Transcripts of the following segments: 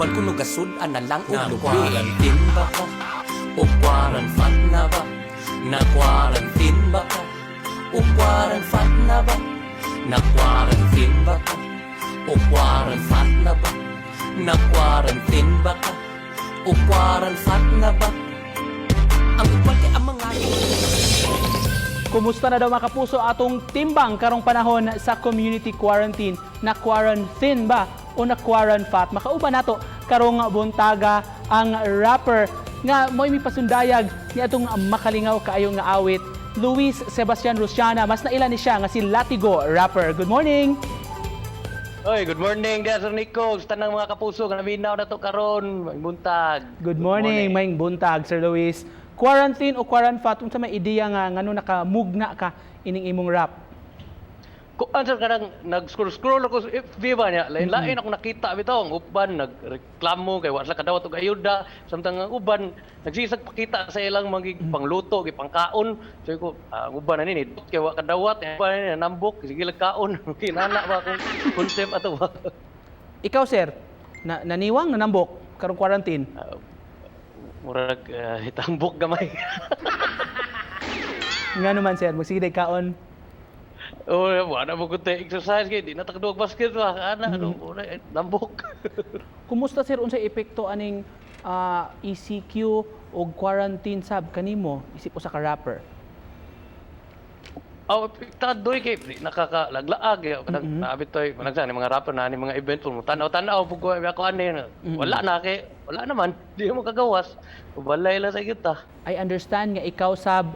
Uban ko no gasud-an na lang og lubi. Timba ka o kwaran fat na ba? Na-quarantine ba ka? O kwaran fat na ba? Na-quarantine ba ka? O kwaran fat na ba? Na-quarantine ba ka? O kwaran fat na ba? Ang uban kay ang mga Kumusta na daw mga kapuso atong timbang karong panahon sa community quarantine? Na quarantine ba o na quarantine fat? Makauban nato karong buntaga ang rapper nga mo'y mipasundayag ni atong makalingaw kaayo nga awit, Luis Sebastian Rosiana. Mas naila ni siya nga si Latigo rapper. Good morning. Oy, good morning, Sir Nico. Sa tanang mga kapuso nga naminaw na to karon, may buntag. Good morning, maing buntag, Sir Luis. Quarantine o quarantine fat, unsa may ideya nga ngano nakamugna ka ining imong rap? Kung answer ka nang nag-scroll ako sa FB ba niya, lain-lain ako nakita bitaw ang uban nagreklamo kay wala kadawat og ayuda, samtang ang uban nagsisag pakita sa ilang mga pangluto, pangkaon. So ko, ang uban na nini, kay wala kadawat, uban na nambok, sige lang kaon. Kinana ba kung concept ato ba? Ikaw, sir, naniwang nanambok karong quarantine? Murag hitambok gamay. Nga naman, sir, magsigday kaon. Oh, wala mo kunti exercise kay di natakdog basket ba ana ano nambok. Kumusta, sir, unsay epekto aning ECQ o quarantine sab kanimo isip usa ka rapper? Oh, piktadoy kay nakakalaglaag naabit toy managsa ni mga rapper na ni mga event mo tanaw-tanaw pug ako ani wala na kay wala naman di mo kagawas balay la sa kita. I understand nga ikaw sab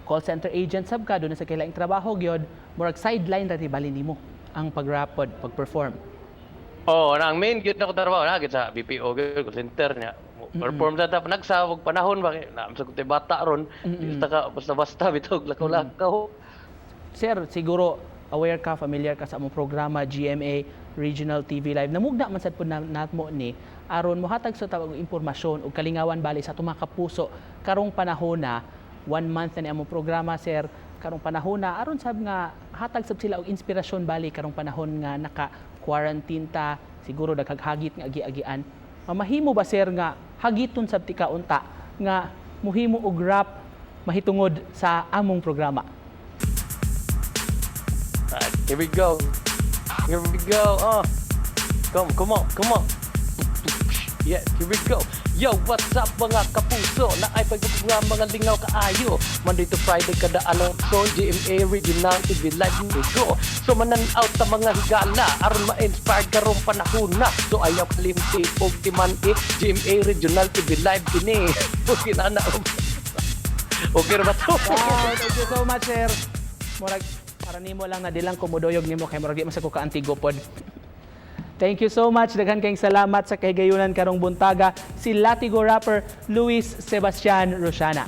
call center agent sab ka doon sa kailaing trabaho gyud, murag sideline ra ti bali nimo ang pag-rapod, pag-perform. Oh, ang main gyud na ko trabaho na gyud sa BPO gyud call center niya. Perform sa ta nagsawag panahon ba na sa kutoy bata ron basta bitog lakaw-lakaw. Sir, siguro aware ka, familiar ka sa among programa GMA Regional TV Live. Namugna man sad pud natmo ni aron mohatag sa tawag impormasyon ug kalingawan bali sa atong mga kapuso karong panahon na 1 month na ni among programa, sir, karong panahon na aron sab nga hatag sab sila og inspirasyon bali karong panahon nga naka-quarantine ta, siguro daghaghagit nga agi-agian. Mahimo ba, sir, nga hagiton sab ti kaunta nga muhimo og rap mahitungod sa among programa? Here we go. Here we go. Oh. Come on. Yeah, here we go. Yo, what's up mga kapuso? Na ay pagkapunga mga lingaw kaayo. Monday to Friday kada Alonso, GMA Regional TV Live ni go. So manan-out ta mga higala aron ma-inspire karong panahon na. So ayaw kalimti og timan GMA Regional TV Live kini. Okay na. Okay ra ba to? Wow, thank you so much, sir. Murag para nimo lang na dilang kumudoyog nimo kay murag di man sa ko kaantigo pod. Thank you so much. Daghan kayong salamat sa kahigayunan karong buntaga si Latigo rapper Luis Sebastian Rosiana.